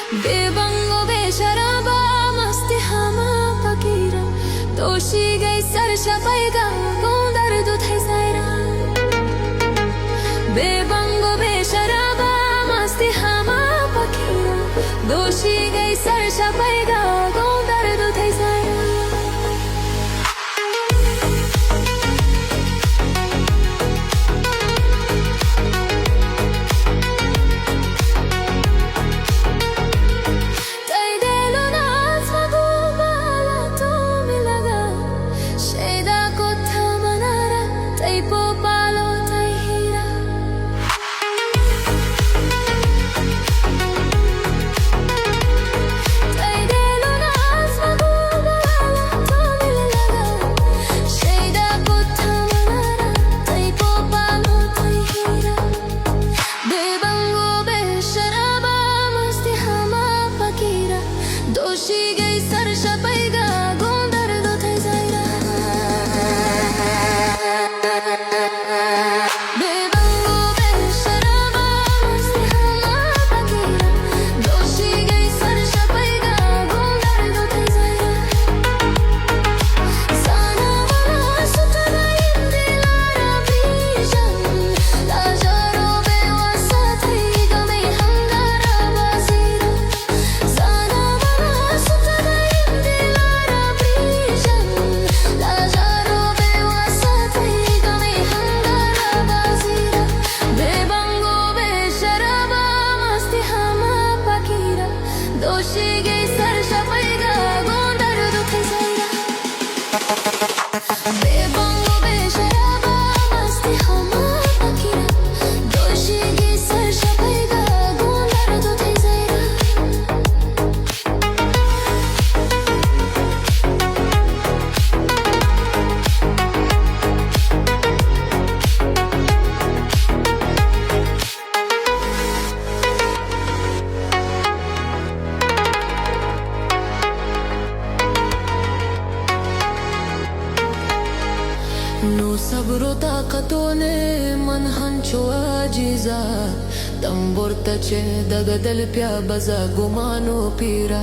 बेबंगो बेशराबा मस्ती हमा फकीरा दोषी गई सरशा पैगा गोंदर दुधे सायरा बेबंगो बेशराबा मस्ती हमा फकीरा दोषी गई सरशा पैगा गोंदर दुधे सायरा दोषी गई सरशा पैगा गोंदर दुधे सायरा बेबंगो बेशराबा मस्ती हमा फकीरा दोषी गई सरशा पैगा गोंदर दुधे सायरा साना वाला सुतना इंदिलारा बीजन लाजारो बेवासा थई गमे हंगारा बाजीरा साना दोषी गई सरशा पैगा गोंदर दुधे सायरा बेबंगो बेशराबा मस्ती हमा फकीरा दोषी गई सरशा पैगा गोंदर दुधे Saira No sabro taqatone man hancho ajiza tambor tache daga dal pya baza gumano pira